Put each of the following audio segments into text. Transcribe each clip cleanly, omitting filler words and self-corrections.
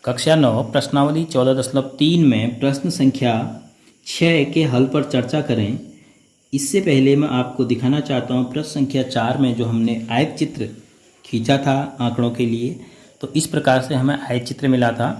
कक्षा 9 प्रश्नावली 14.3 में प्रश्न संख्या 6 के हल पर चर्चा करें। इससे पहले मैं आपको दिखाना चाहता हूँ प्रश्न संख्या 4 में जो हमने आयत चित्र खींचा था आंकड़ों के लिए, तो इस प्रकार से हमें आयत चित्र मिला था।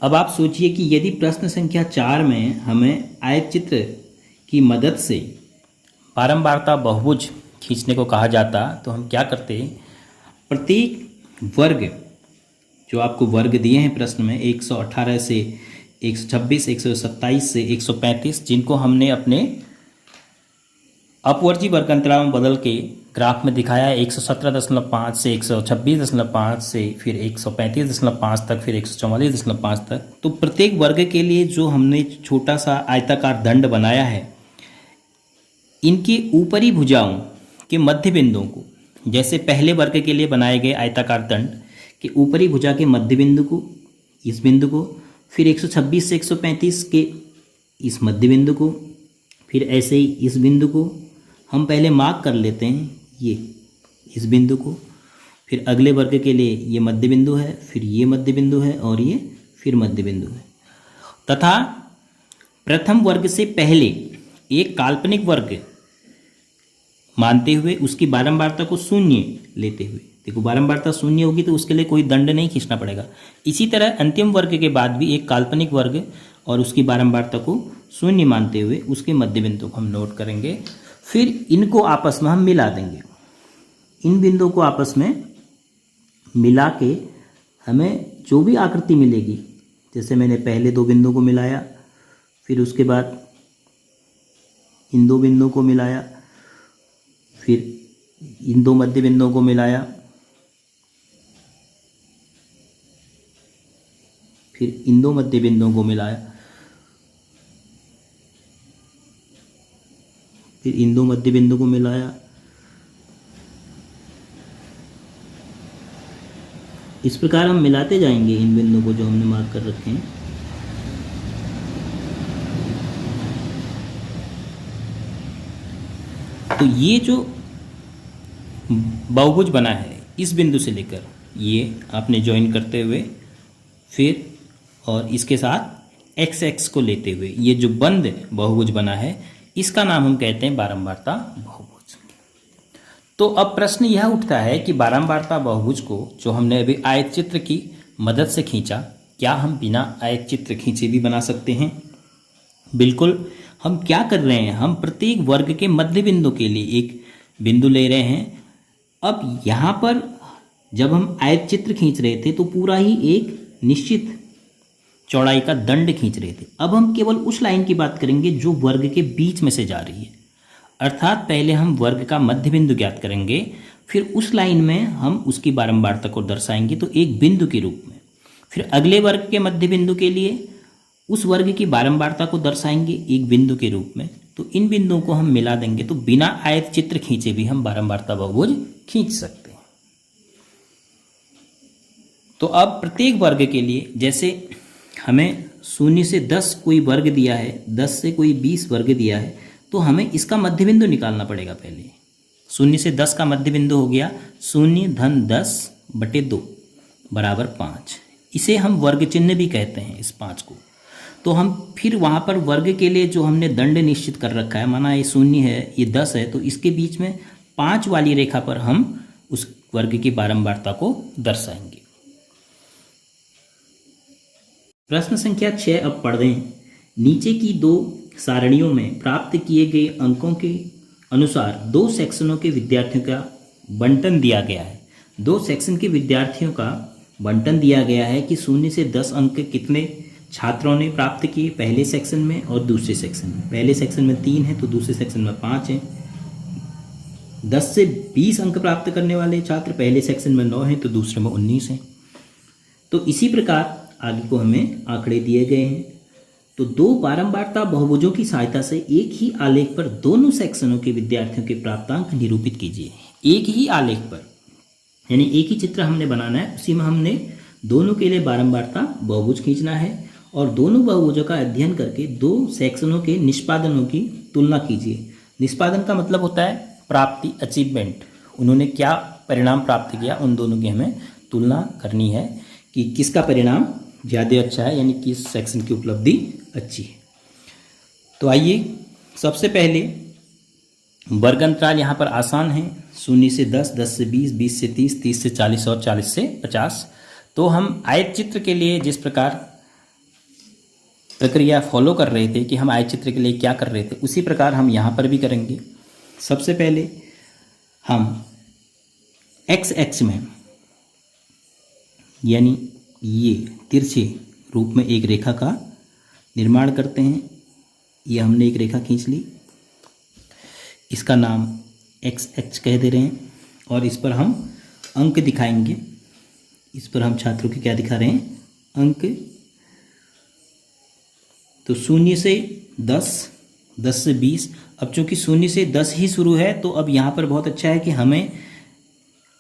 अब आप सोचिए कि यदि प्रश्न संख्या 4 में हमें आयत चित्र की मदद से बारंबारता बहुभुज खींचने को कहा जाता तो हम क्या करते, प्रत्येक वर्ग जो आपको वर्ग दिए हैं प्रश्न में 118 से 126, 127 से 135, जिनको हमने अपने अपवर्जी वर्ग अंतराल में बदल के ग्राफ में दिखाया है 117.5 से 126.5 से फिर 135.5 तक फिर 144.5 तक। तो प्रत्येक वर्ग के लिए जो हमने छोटा सा आयताकार दंड बनाया है, इनके ऊपरी भुजाओं के मध्य बिंदुओं को, जैसे पहले वर्ग के लिए बनाए गए आयताकार दंड के ऊपरी भुजा के मध्य बिंदु को, इस बिंदु को, फिर 126 से 135 के इस मध्य बिंदु को, फिर ऐसे ही इस बिंदु को हम पहले मार्क कर लेते हैं, ये इस बिंदु को, फिर अगले वर्ग के लिए ये मध्य बिंदु है, फिर ये मध्य बिंदु है और ये फिर मध्य बिंदु है। तथा प्रथम वर्ग से पहले एक काल्पनिक वर्ग मानते हुए उसकी बारंबारता को शून्य लेते हुए, देखो बारंबारता शून्य होगी तो उसके लिए कोई दंड नहीं खींचना पड़ेगा। इसी तरह अंतिम वर्ग के बाद भी एक काल्पनिक वर्ग और उसकी बारंबारता को शून्य मानते हुए उसके मध्य बिंदु को हम नोट करेंगे। फिर इनको आपस में हम मिला देंगे। इन बिंदुओं को आपस में मिला के हमें जो भी आकृति मिलेगी, जैसे मैंने पहले दो बिंदुओं को मिलाया, फिर उसके बाद इन दो बिंदुओं को मिलाया, फिर इन दो मध्य बिंदुओं को मिलाया, फिर इन दो मध्य बिंदुओं को मिलाया, फिर इन दो मध्य बिंदुओं को मिलाया। इस प्रकार हम मिलाते जाएंगे इन बिंदुओं को जो हमने मार्क कर रखे हैं। तो ये जो बहुभुज बना है इस बिंदु से लेकर ये आपने ज्वाइन करते हुए फिर और इसके साथ एक्स एक्स को लेते हुए ये जो बंद बहुभुज बना है, इसका नाम हम कहते हैं बारंबारता बहुभुज। तो अब प्रश्न यह उठता है कि बारंबारता बहुभुज को जो हमने अभी आयत चित्र की मदद से खींचा, क्या हम बिना आयत चित्र खींचे भी बना सकते हैं? बिल्कुल। हम क्या कर रहे हैं, हम प्रत्येक वर्ग के मध्य बिंदु के लिए एक बिंदु ले रहे हैं। अब यहाँ पर जब हम आयत चित्र खींच रहे थे तो पूरा ही एक निश्चित चौड़ाई का दंड खींच रहे थे। अब हम केवल उस लाइन की बात करेंगे जो वर्ग के बीच में से जा रही है, अर्थात पहले हम वर्ग का मध्य बिंदु ज्ञात करेंगे, फिर उस लाइन में हम उसकी बारंबारता को दर्शाएंगे तो एक बिंदु के रूप में, फिर अगले वर्ग के मध्य बिंदु के लिए उस वर्ग की बारंबारता को दर्शाएंगे एक बिंदु के रूप में। तो इन बिंदुओं को हम मिला देंगे तो बिना आयत चित्र खींचे भी हम बारंबारता बहुभुज खींच सकते हैं। तो अब प्रत्येक वर्ग के लिए, जैसे हमें 0 से 10 कोई वर्ग दिया है, 10 से कोई 20 वर्ग दिया है, तो हमें इसका मध्य बिंदु निकालना पड़ेगा पहले। 0 से 10 का मध्य बिंदु हो गया 0-10/2 बराबर 5। इसे हम वर्ग चिन्ह भी कहते हैं इस 5 को। तो हम फिर वहाँ पर वर्ग के लिए जो हमने दंड निश्चित कर रखा है, माना ये 0 है, ये 10 है, तो इसके बीच में 5 वाली रेखा पर हम उस वर्ग की बारंबारता को दर्शाएंगे। प्रश्न संख्या 6 अब पढ़ दें। नीचे की दो सारणियों में प्राप्त किए गए अंकों के अनुसार दो सेक्शनों के विद्यार्थियों का बंटन दिया गया है। दो सेक्शन के विद्यार्थियों का बंटन दिया गया है कि 0 से 10 अंक कितने छात्रों ने प्राप्त किए पहले सेक्शन में और दूसरे सेक्शन में। पहले सेक्शन में 3 है तो दूसरे सेक्शन में 5 है। 10 से 20 अंक प्राप्त करने वाले छात्र पहले सेक्शन में 9 हैं तो दूसरे में 19 हैं। तो इसी प्रकार आगे को हमें आंकड़े दिए गए हैं। तो दो बारंबारता बहुभुजों की सहायता से एक ही आलेख पर दोनों सेक्शनों के विद्यार्थियों के प्राप्तांक निरूपित कीजिए। एक ही आलेख पर, यानी एक ही चित्र हमने बनाना है, उसी में हमने दोनों के लिए बारंबारता बहुभुज खींचना है और दोनों बहुभुजों का अध्ययन करके दो सेक्शनों के निष्पादनों की तुलना कीजिए। निष्पादन का मतलब होता है प्राप्ति, अचीवमेंट। उन्होंने क्या परिणाम प्राप्त किया, उन दोनों की हमें तुलना करनी है कि किसका परिणाम ज़्यादा अच्छा है, यानी किस सेक्शन की उपलब्धि अच्छी है। तो आइए सबसे पहले वर्ग अंतराल यहाँ पर आसान है, 0 से 10, 10 से 20, 20 से 30, 30 से 40 और 40 से 50। तो हम आयत चित्र के लिए जिस प्रकार प्रक्रिया फॉलो कर रहे थे कि हम आयत चित्र के लिए क्या कर रहे थे, उसी प्रकार हम यहाँ पर भी करेंगे। सबसे पहले हम एक्स एक्स में यानी ये तिरछे रूप में एक रेखा का निर्माण करते हैं। ये हमने एक रेखा खींच ली, इसका नाम एक्स एक्स कह दे रहे हैं और इस पर हम अंक दिखाएंगे। इस पर हम छात्रों के क्या दिखा रहे हैं, अंक। तो 0 से 10, 10 से 20। अब चूंकि 0 से 10 ही शुरू है तो अब यहाँ पर बहुत अच्छा है कि हमें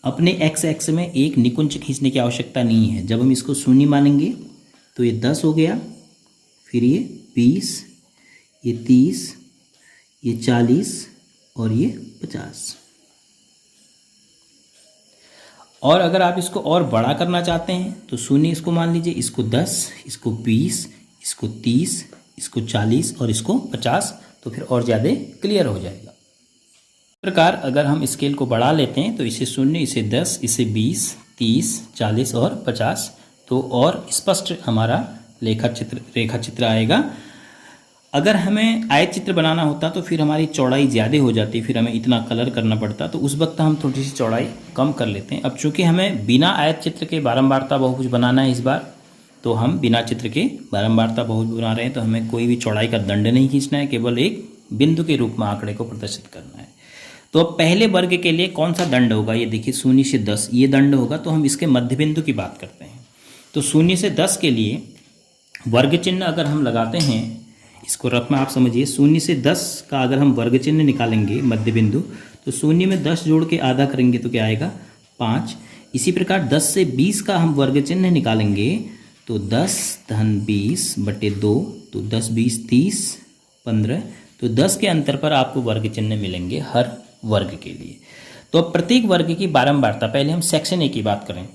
अपने एक्स एक्स में एक निकुंज खींचने की आवश्यकता नहीं है। जब हम इसको 0 मानेंगे तो ये 10 हो गया, फिर ये 20, ये 30, ये 40 और ये 50। और अगर आप इसको और बड़ा करना चाहते हैं तो 0 इसको मान लीजिए, इसको 10, इसको 20, इसको 30, इसको 40 और इसको 50, तो फिर और ज़्यादा क्लियर हो जाएगा। इस प्रकार अगर हम स्केल को बढ़ा लेते हैं तो इसे 0, इसे 10, इसे 20, 30, 40 और 50, तो और स्पष्ट हमारा रेखा चित्र आएगा। अगर हमें आयत चित्र बनाना होता तो फिर हमारी चौड़ाई ज़्यादा हो जाती, फिर हमें इतना कलर करना पड़ता, तो उस वक्त हम थोड़ी सी चौड़ाई कम कर लेते हैं। अब चूंकि हमें बिना आयत चित्र के बारंबारता बहुभुज बनाना है इस बार, तो हम बिना चित्र के बारंबारता बहुभुज बना रहे हैं, तो हमें कोई भी चौड़ाई का दंड नहीं खींचना है, केवल एक बिंदु के रूप में आंकड़े को प्रदर्शित करना है। तो अब पहले वर्ग के लिए कौन सा दंड होगा, ये देखिए 0 से 10 ये दंड होगा, तो हम इसके मध्य बिंदु की बात करते हैं। तो 0 से 10 के लिए वर्ग चिन्ह अगर हम लगाते हैं, इसको रकम आप समझिए, 0 से 10 का अगर हम वर्ग चिन्ह निकालेंगे मध्य बिंदु, तो 0 में 10 जोड़ के आधा करेंगे तो क्या आएगा, 5। इसी प्रकार 10 से 20 का हम वर्ग चिन्ह निकालेंगे तो 10 धन 20 बटे 2, तो 10 20 30 15, तो 10 के अंतर पर आपको वर्ग चिन्ह मिलेंगे हर वर्ग के लिए। तो अब प्रत्येक वर्ग की बारंबारता, पहले हम सेक्शन ए की बात करें।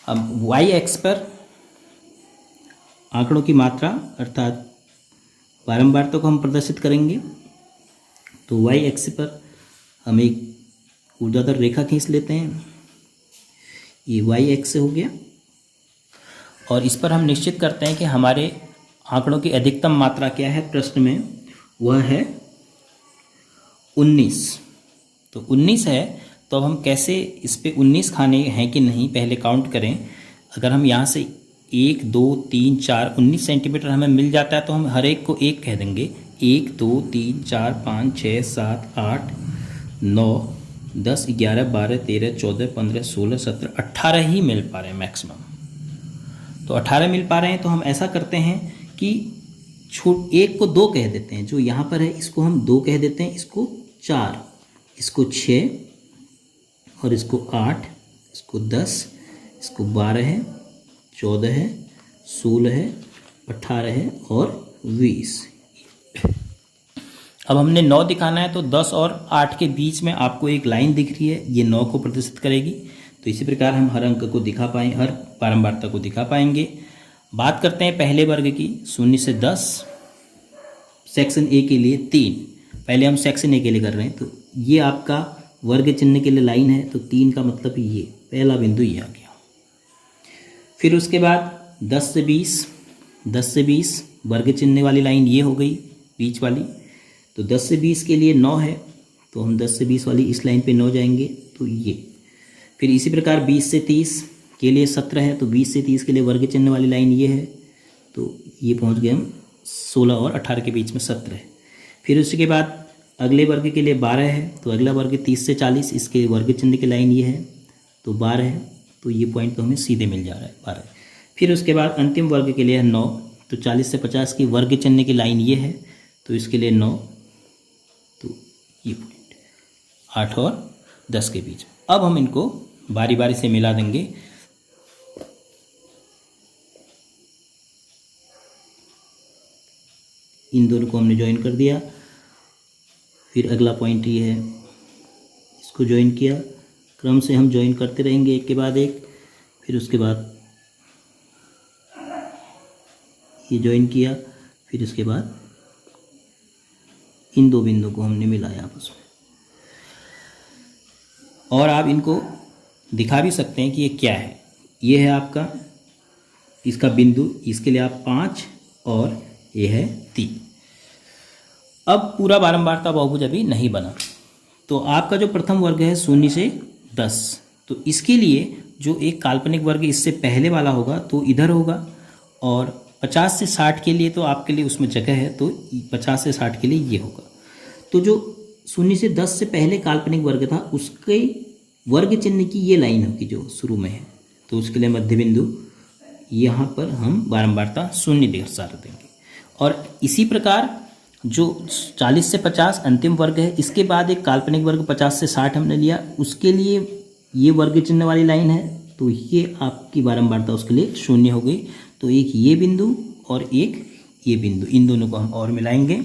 अब वाई एक्स पर आंकड़ों की मात्रा अर्थात बारंबारता को हम प्रदर्शित करेंगे। तो वाई एक्स पर हम एक ऊर्ध्वाधर रेखा खींच लेते हैं, ये वाई एक्स हो गया, और इस पर हम निश्चित करते हैं कि हमारे आंकड़ों की अधिकतम मात्रा क्या है प्रश्न में, वह है 19। तो 19 है, तो अब हम कैसे इस पे 19 खाने हैं कि नहीं पहले काउंट करें। अगर हम यहाँ से 1 2 3 4 19 सेंटीमीटर हमें मिल जाता है तो हम हर एक को 1 कह देंगे। 1 2 3 4 5 6 7 8 9 10 11 12 13 14 15 16 17 18 ही मिल पा रहे हैं मैक्सिमम। तो 18 मिल पा रहे हैं, तो हम ऐसा करते हैं कि एक को 2 कह देते हैं, जो यहाँ पर है इसको हम 2 कह देते हैं, इसको 4, इसको 6 और इसको 8, इसको 10, इसको 12 है, 14 है, 16 है, 18 है और 20। अब हमने 9 दिखाना है, तो 10 और 8 के बीच में आपको एक लाइन दिख रही है, ये 9 को प्रदर्शित करेगी। तो इसी प्रकार हम हर अंक को दिखा पाएंगे, हर बारंबारता को दिखा पाएंगे। बात करते हैं पहले वर्ग की, 0 से 10, सेक्शन ए के लिए 3। पहले हम सेक्शन ए के लिए कर रहे हैं, तो ये आपका वर्ग चिन्ह के लिए लाइन है, तो 3 का मतलब ये पहला बिंदु ये आ गया। फिर उसके बाद 10 से 20, 10 से 20 वर्ग चिन्ह वाली लाइन ये हो गई बीच वाली। तो 10 से 20 के लिए 9 है, तो हम 10 से 20 वाली इस लाइन पे 9 जाएंगे, तो ये। फिर इसी प्रकार 20 से 30 के लिए 17 है, तो 20 से 30 के लिए वर्ग चिन्ह वाली लाइन ये है, तो ये पहुंच गए हम 16 और 18 के बीच में 17 है। फिर उसके बाद अगले वर्ग के लिए 12 है, तो अगला वर्ग 30 से 40, इसके वर्ग चिन्ह की लाइन ये है, तो 12 है, तो ये पॉइंट तो हमें सीधे मिल जा रहा है 12। फिर उसके बाद अंतिम वर्ग के लिए है 9, तो 40 से 50 की वर्ग चिन्ह की लाइन ये है, तो इसके लिए 9, तो ये पॉइंट 8 और 10 के बीच। अब हम इनको बारी बारी से मिला देंगे। इन दोनों को हमने ज्वाइन कर दिया। फिर अगला पॉइंट ये है, इसको ज्वाइन किया, क्रम से हम ज्वाइन करते रहेंगे एक के बाद एक। फिर उसके बाद ये ज्वाइन किया, फिर उसके बाद इन दो बिंदु को हमने मिलाया आपस में। और आप इनको दिखा भी सकते हैं कि ये क्या है। ये है आपका इसका बिंदु, इसके लिए आप 5 और ये है 3। अब पूरा बारंबारता बहुभुज अभी नहीं बना, तो आपका जो प्रथम वर्ग है 0 से 10, तो इसके लिए जो एक काल्पनिक वर्ग इससे पहले वाला होगा तो इधर होगा, और 50 से 60 के लिए तो आपके लिए उसमें जगह है, तो 50 से 60 के लिए ये होगा। तो जो 0 से 10 से पहले काल्पनिक वर्ग था उसके वर्ग चिन्ह की ये लाइन होगी जो शुरू में है, तो उसके लिए मध्य बिंदु यहाँ पर हम बारंबारता 0 दर्शा देंगे। और इसी प्रकार जो 40 से 50 अंतिम वर्ग है, इसके बाद एक काल्पनिक वर्ग 50 से 60 हमने लिया, उसके लिए ये वर्ग चिन्ह वाली लाइन है, तो ये आपकी बारंबारता उसके लिए 0 हो गई। तो एक ये बिंदु और एक ये बिंदु, इन दोनों को हम और मिलाएंगे।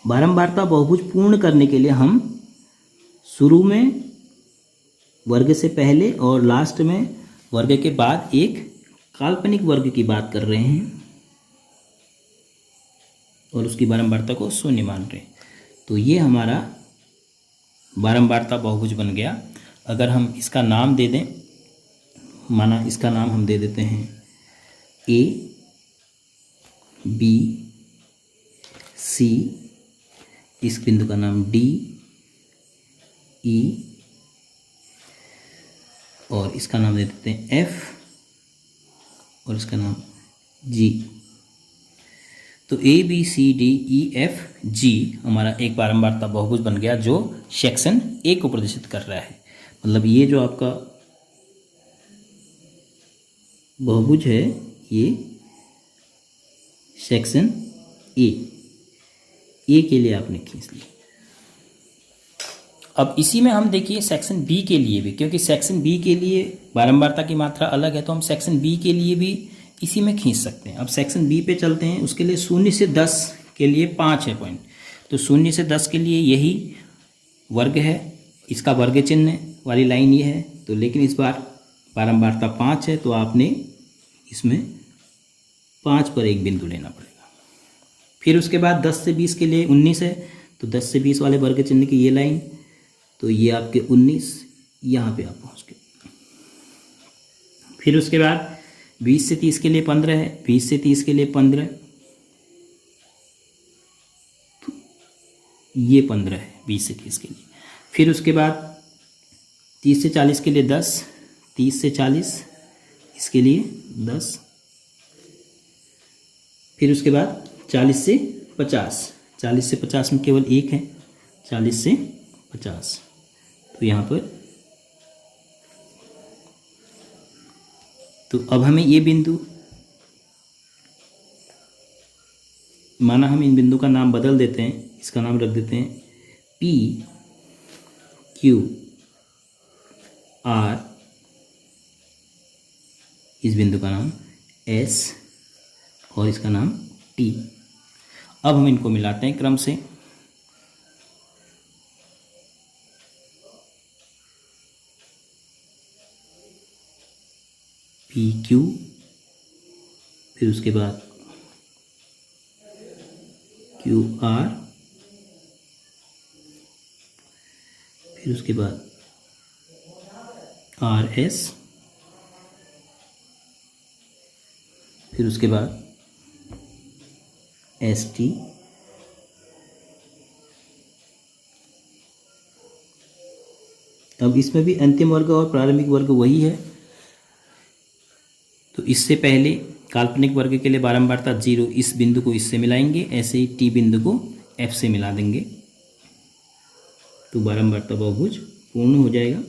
बारंबारता बहुभुज पूर्ण करने के लिए हम शुरू में वर्ग से पहले और लास्ट में वर्ग के बाद एक काल्पनिक वर्ग की बात कर रहे हैं और उसकी बारंबारता को 0 मान रहे हैं। तो ये हमारा बारंबारता बहुभुज बन गया। अगर हम इसका नाम दे दें, माना इसका नाम हम दे देते हैं A, B, C, इस बिंदु का नाम D, E और इसका नाम दे देते हैं F और इसका नाम G। तो A, B, C, D, E, F, G हमारा एक बारंबारता बहुभुज बन गया जो सेक्शन A को प्रदर्शित कर रहा है। मतलब ये जो आपका बहुभुज है ये सेक्शन A के लिए आपने खींच लिया। अब इसी में हम देखिए सेक्शन बी के लिए भी, क्योंकि सेक्शन बी के लिए बारंबारता की मात्रा अलग है, तो हम सेक्शन बी के लिए भी इसी में खींच सकते हैं। अब सेक्शन बी पे चलते हैं। उसके लिए 0 से 10 के लिए 5 है पॉइंट, तो 0 से 10 के लिए यही वर्ग है, इसका वर्ग चिन्ह वाली लाइन ये है। तो लेकिन इस बार बारंबारता 5 है, तो आपने इसमें 5 पर एक बिंदु लेना पड़ेगा। फिर उसके बाद 10 से 20 के लिए 19 है, तो 10 से 20 वाले वर्ग चिन्ह की ये लाइन, तो ये आपके 19 यहाँ पे आप पहुँच गए। फिर उसके बाद 20 से 30 के लिए 15 है, 20 से 30 के लिए 15, तो ये 15 है 20 से 30 के लिए। फिर उसके बाद 30 से 40 के लिए 10, 30 से 40 इसके लिए 10। फिर उसके बाद 40 से 50, 40 से 50 में केवल एक है, 40 से 50, तो यहाँ पर तो अब हमें ये बिंदु, माना हम इन बिंदु का नाम बदल देते हैं, इसका नाम रख देते हैं P, Q, R, इस बिंदु का नाम S और इसका नाम T। अब हम इनको मिलाते हैं क्रम से। पी क्यू, फिर उसके बाद क्यू आर, फिर उसके बाद आर एस, फिर उसके बाद एस टी, अब इसमें भी अंतिम वर्ग और प्रारंभिक वर्ग वही है। तो इससे पहले काल्पनिक वर्ग के लिए बारंबारता 0, इस बिंदु को इससे मिलाएंगे, ऐसे ही टी बिंदु को एफ से मिला देंगे, तो बारंबारता बहुभुज पूर्ण हो जाएगा।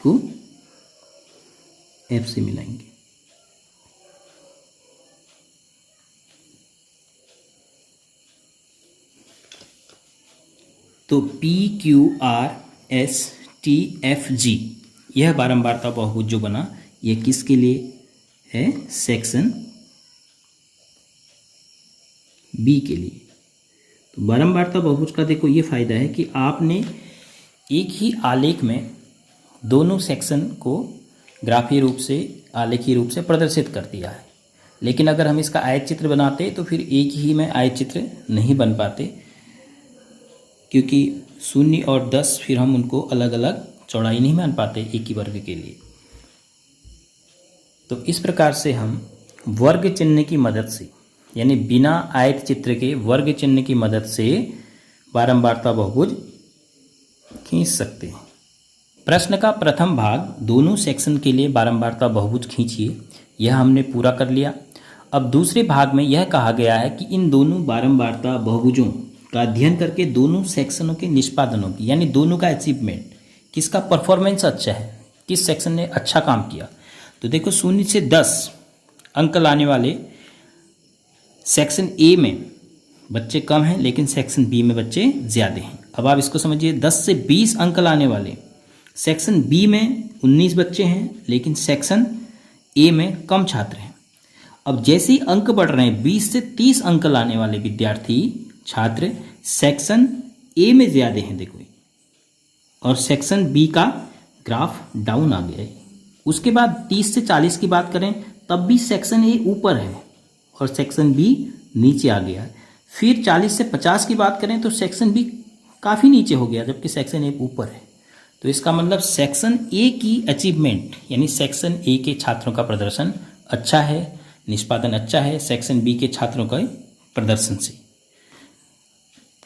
को एफ से मिलाएंगे। तो P Q R S T F G, यह बारंबारता बहुभुज जो बना, यह किसके लिए है? सेक्शन बी के लिए। तो बारंबारता बहुभुज का देखो ये फायदा है कि आपने एक ही आलेख में दोनों सेक्शन को ग्राफीय रूप से, आलेखीय रूप से प्रदर्शित कर दिया है। लेकिन अगर हम इसका आयत चित्र बनाते तो फिर एक ही में आयत चित्र नहीं बन पाते, क्योंकि 0 और 10 फिर हम उनको अलग अलग चौड़ाई नहीं मान पाते एक ही वर्ग के लिए। तो इस प्रकार से हम वर्ग चिन्ह की मदद से, यानी बिना आयत चित्र के वर्ग चिन्ह की मदद से बारंबारता बहुभुज खींच सकते हैं। प्रश्न का प्रथम भाग दोनों सेक्शन के लिए बारंबारता बहुभुज खींचिए, यह हमने पूरा कर लिया। अब दूसरे भाग में यह कहा गया है कि इन दोनों बारंबारता बहुभुजों का अध्ययन करके दोनों सेक्शनों के निष्पादनों की, यानी दोनों का अचीवमेंट, किसका परफॉर्मेंस अच्छा है, किस सेक्शन ने अच्छा काम किया। तो देखो 0 से 10 अंक लाने वाले सेक्शन ए में बच्चे कम हैं, लेकिन सेक्शन बी में बच्चे ज़्यादा हैं। अब आप इसको समझिए, 10 से 20 अंक लाने वाले सेक्शन बी में 19 बच्चे हैं, लेकिन सेक्शन ए में कम छात्र हैं। अब जैसे ही अंक बढ़ रहे हैं, 20 से 30 अंक लाने वाले विद्यार्थी छात्र सेक्शन ए में ज़्यादा हैं देखो, और सेक्शन बी का ग्राफ डाउन आ गया है। उसके बाद 30 से 40 की बात करें तब भी सेक्शन ए ऊपर है और सेक्शन बी नीचे आ गया है। फिर 40 से 50 की बात करें तो सेक्शन बी काफ़ी नीचे हो गया, जबकि सेक्शन ए ऊपर है। तो इसका मतलब सेक्शन ए की अचीवमेंट, यानी सेक्शन ए के छात्रों का प्रदर्शन अच्छा है, निष्पादन अच्छा है सेक्शन बी के छात्रों का प्रदर्शन से।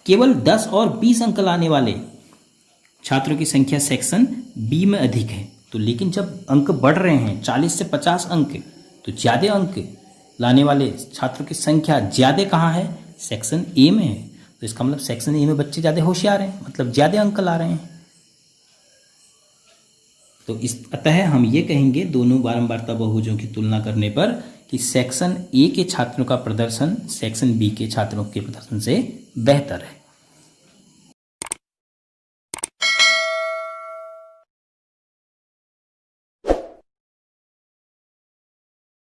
केवल 10 और 20 अंक लाने वाले छात्रों की संख्या सेक्शन बी में अधिक है। तो लेकिन जब अंक बढ़ रहे हैं 40 से 50 अंक, तो ज़्यादा अंक लाने वाले छात्रों की संख्या ज़्यादा कहाँ है, सेक्शन ए में है। तो इसका मतलब सेक्शन ए में बच्चे ज़्यादा होशियार हैं, मतलब ज़्यादा अंक ला रहे हैं। तो अतः हम ये कहेंगे दोनों बारंबारता बहुभुजों की तुलना करने पर कि सेक्शन ए के छात्रों का प्रदर्शन सेक्शन बी के छात्रों के प्रदर्शन से बेहतर है।